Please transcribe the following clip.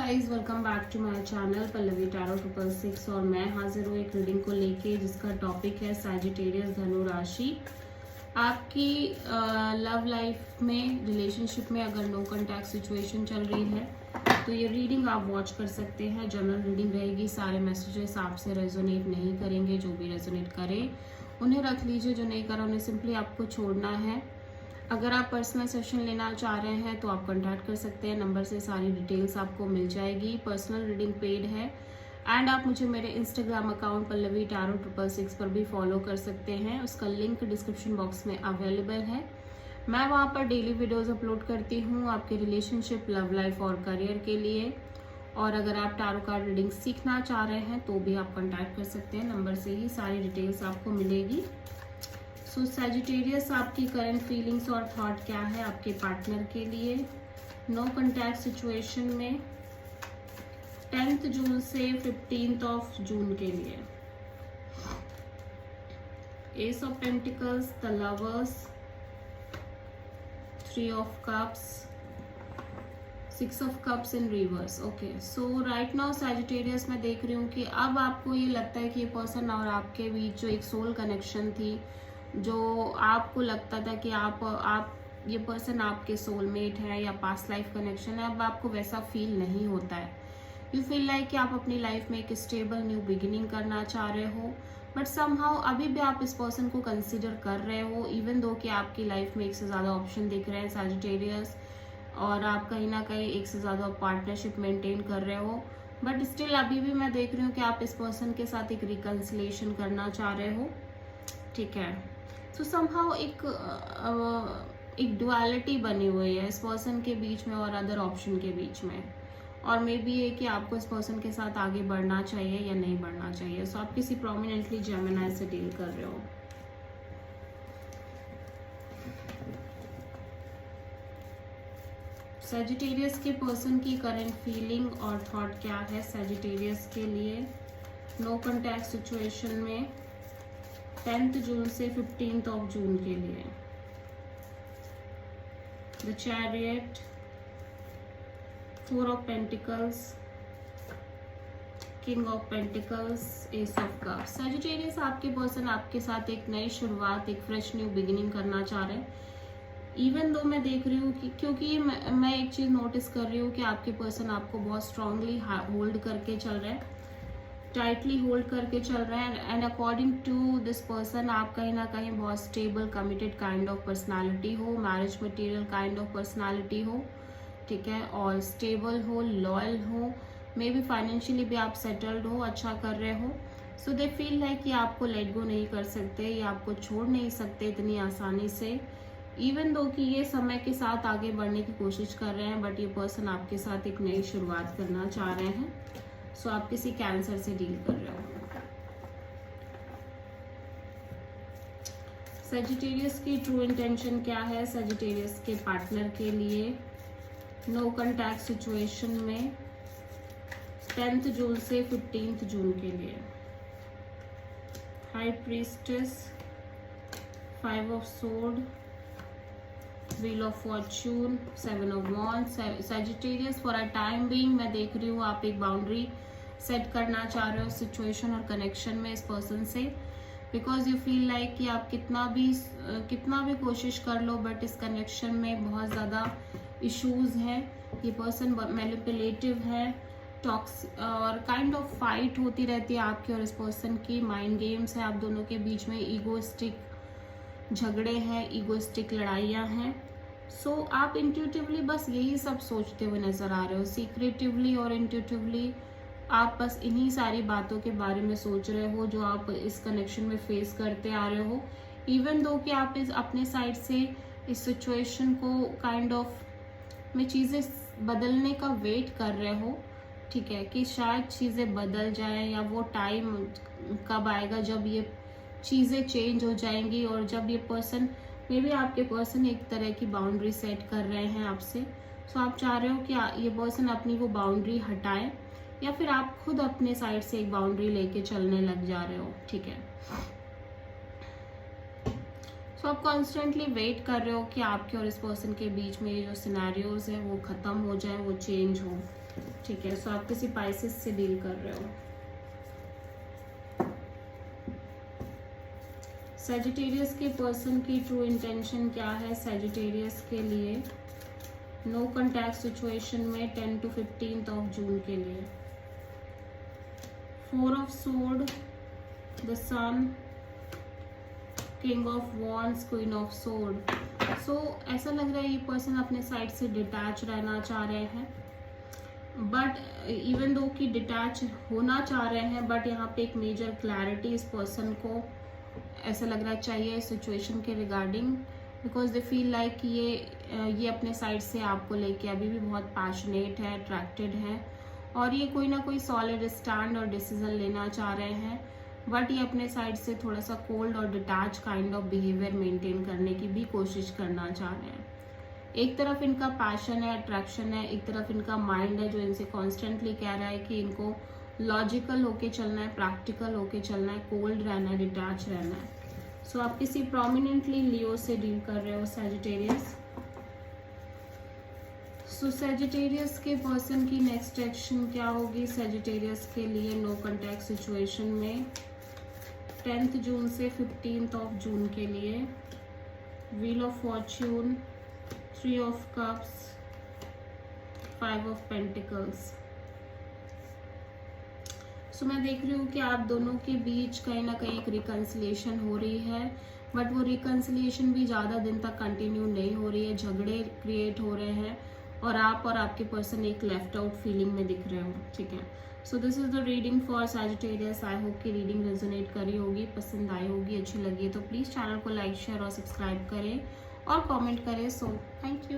Guys, welcome back to my channel Pallavi tarot 666 और मैं हाजिर हूँ एक रीडिंग को लेके जिसका टॉपिक है सैजिटेरियस धनु राशि। आपकी लव लाइफ में, रिलेशनशिप में अगर नो कॉन्टैक्ट सिचुएशन चल रही है तो ये रीडिंग आप वॉच कर सकते हैं। जनरल रीडिंग रहेगी, सारे मैसेजेस आपसे रेजोनेट नहीं करेंगे। जो भी रेजोनेट करे उन्हें रख लीजिए, जो नहीं करा उन्हें सिंपली आपको छोड़ना है। अगर आप पर्सनल सेशन लेना चाह रहे हैं तो आप कांटेक्ट कर सकते हैं, नंबर से सारी डिटेल्स आपको मिल जाएगी। पर्सनल रीडिंग पेड है एंड आप मुझे मेरे इंस्टाग्राम अकाउंट पल्लवी टैरो 666 पर भी फॉलो कर सकते हैं। उसका लिंक डिस्क्रिप्शन बॉक्स में अवेलेबल है। मैं वहाँ पर डेली वीडियोस अपलोड करती हूँ आपके रिलेशनशिप, लव लाइफ और करियर के लिए। और अगर आप टैरो कार्ड रीडिंग सीखना चाह रहे हैं तो भी आप कांटेक्ट कर सकते हैं, नंबर से ही सारी डिटेल्स आपको मिलेगी। सो सैजिटेरियस, आपकी करंट फीलिंग्स और थॉट क्या है आपके पार्टनर के लिए नो कॉन्टैक्ट सिचुएशन में 10th जून से 15th जून के लिए। S of pentacles, the lovers, 3 of cups, 6 of cups in reverse. Okay, so right now Sagittarius मैं देख रही हूँ कि अब आपको ये लगता है कि ये पर्सन और आपके बीच जो एक सोल कनेक्शन थी, जो आपको लगता था कि आप ये पर्सन आपके सोलमेट है या पास्ट लाइफ कनेक्शन है, अब आपको वैसा फील नहीं होता है। यू फील लाइक कि आप अपनी लाइफ में एक स्टेबल न्यू बिगिनिंग करना चाह रहे हो, बट समहाउ अभी भी आप इस पर्सन को कंसिडर कर रहे हो, इवन दो कि आपकी लाइफ में एक से ज़्यादा ऑप्शन दिख रहे हैं सैजिटेरियस, और आप कहीं ना कहीं एक से ज़्यादा पार्टनरशिप मेंटेन कर रहे हो, बट स्टिल अभी भी मैं देख रही हूँ कि आप इस पर्सन के साथ एक रिकन्सिलेशन करना चाह रहे हो। ठीक है, तो समहाउ एक डुअलिटी बनी हुई है इस पर्सन के बीच में और अदर ऑप्शन के बीच में, और मे बी ये कि आपको इस पर्सन के साथ आगे बढ़ना चाहिए या नहीं बढ़ना चाहिए। सो आप किसी प्रोमिनेंटली जेमिनी से डील कर रहे हो। सैजिटेरियस के पर्सन की करंट फीलिंग और थॉट क्या है सैजिटेरियस के लिए नो कॉन्टैक्ट सिचुएशन में 10th जून से 15th जून के लिए। The chariot, 4 of pentacles, king of pentacles, S of cups. Sagittarius, आपके पर्सन आपके साथ एक नई शुरुआत, एक फ्रेश न्यू बिगिनिंग करना चाह रहे हैं। इवन दो मैं देख रही हूँ कि क्योंकि मैं एक चीज़ नोटिस कर रही हूँ कि आपके पर्सन आपको बहुत स्ट्रांगली होल्ड करके चल रहे हैं, टाइटली होल्ड करके चल रहे हैं। And according to this person आप कहीं ना कहीं बहुत stable, committed kind of personality हो, marriage material kind of personality हो, ठीक है, और स्टेबल हो, लॉयल हो, मे बी फाइनेंशियली भी आप सेटल्ड हो, अच्छा कर रहे हो। सो दे फील लाइक कि आपको लेट गो नहीं कर सकते या आपको छोड़ नहीं सकते इतनी आसानी से, इवन दो कि ये समय के साथ आगे बढ़ने की कोशिश कर रहे हैं, बट ये पर्सन आपके साथ एक नई शुरुआत करना चाह रहे हैं। सो आप किसी कैंसर से डील कर रहे हो। सैजिटेरियस की ट्रू इंटेंशन क्या है सैजिटेरियस के पार्टनर के लिए नो कॉन्टैक्ट सिचुएशन में 10th जून से 15th जून के लिए। High priestess, 5 of sword, wheel of Fortune, 7 of wands. Sagittarius, for a time being मैं देख रही हूँ आप एक बाउंड्री सेट करना चाह रहे हो सिचुएशन और कनेक्शन में इस पर्सन से, बिकॉज यू फील लाइक कि आप कितना भी कोशिश कर लो, बट इस कनेक्शन में बहुत ज़्यादा इश्यूज हैं। ये पर्सन मैनिपुलेटिव है, टॉक्स और काइंड ऑफ फाइट होती रहती है आपकी और इस पर्सन की। माइंड गेम्स है आप दोनों के बीच में, ईगोइस्टिक झगड़े हैं, ईगोइस्टिक लड़ाइयाँ हैं। सो आप इंट्यूटिवली बस यही सब सोचते हुए नजर आ रहे हो, सीक्रेटिवली और इंट्यूटिवली आप बस इन्हीं सारी बातों के बारे में सोच रहे हो जो आप इस कनेक्शन में फेस करते आ रहे हो, इवन दो कि आप इस अपने साइड से इस सिचुएशन को काइंड ऑफ में चीज़ें बदलने का वेट कर रहे हो। ठीक है, कि शायद चीज़ें बदल जाए या वो टाइम कब आएगा जब ये चीज़ें चेंज हो जाएंगी, और जब ये पर्सन, मे बी आपके पर्सन एक तरह की बाउंड्री सेट कर रहे हैं आपसे। सो आप चाह रहे हो कि ये पर्सन अपनी वो बाउंड्री हटाए, या फिर आप खुद अपने साइड से एक बाउंड्री लेके चलने लग जा रहे हो। ठीक है, सो आप कॉन्स्टेंटली वेट कर रहे हो कि आपके और इस पर्सन के बीच में ये जो सिनेरियोज है वो खत्म हो जाए, वो चेंज हो। ठीक है, सो आप किसी पाइसेस से डील कर रहे हो। सजिटेरियस के पर्सन की ट्रू इंटेंशन क्या है सजिटेरियस के लिए नो कॉन्टैक्ट सिचुएशन में 10 to 15 ऑफ जून के लिए? 4 of sword, the sun, king of wands, queen of sword. So ऐसा लग रहा है ये पर्सन अपने साइड से डिटैच रहना चाह रहे हैं, बट इवन दो कि डिटैच होना चाह रहे हैं, बट यहाँ पे एक मेजर क्लैरिटी इस पर्सन को ऐसा लग रहा चाहिए सिचुएशन के regarding, because they feel like ये अपने साइड से आपको लेके अभी भी बहुत पैशनेट है, अट्रैक्टेड है, और ये कोई ना कोई सॉलिड स्टैंड और डिसीजन लेना चाह रहे हैं, बट ये अपने साइड से थोड़ा सा कोल्ड और detach kind of behaviour maintain करने की भी कोशिश करना चाह रहे हैं। एक तरफ इनका पैशन है, अट्रैक्शन है, एक तरफ इनका माइंड है जो इनसे कॉन्स्टेंटली कह रहा है कि इनको लॉजिकल होके चलना है, प्रैक्टिकल होके चलना है, कोल्ड रहना है, डिटैच रहना है। सो आप किसी प्रोमिनेंटली लियो से डील कर रहे हो सजिटेरियस। सो सजिटेरियस के पर्सन की नेक्स्ट एक्शन क्या होगी सजिटेरियस के लिए नो कॉन्टैक्ट सिचुएशन में 10 जून से 15 ऑफ जून के लिए? Wheel of fortune, 3 of cups, 5 of pentacles. So मैं देख रही हूँ कि आप दोनों के बीच कहीं ना कहीं एक रिकन्सिलिएशन हो रही है, बट वो रिकन्सिलिएशन भी ज़्यादा दिन तक कंटिन्यू नहीं हो रही है, झगड़े क्रिएट हो रहे हैं और आप और आपके पर्सन एक लेफ्ट आउट फीलिंग में दिख रहे हो। ठीक है, so this is the reading for Sagittarius. I hope कि रीडिंग रेजोनेट करी होगी, पसंद आई होगी, अच्छी लगी तो प्लीज़ चैनल को लाइक, शेयर और सब्सक्राइब करें और कमेंट करें। So thank you.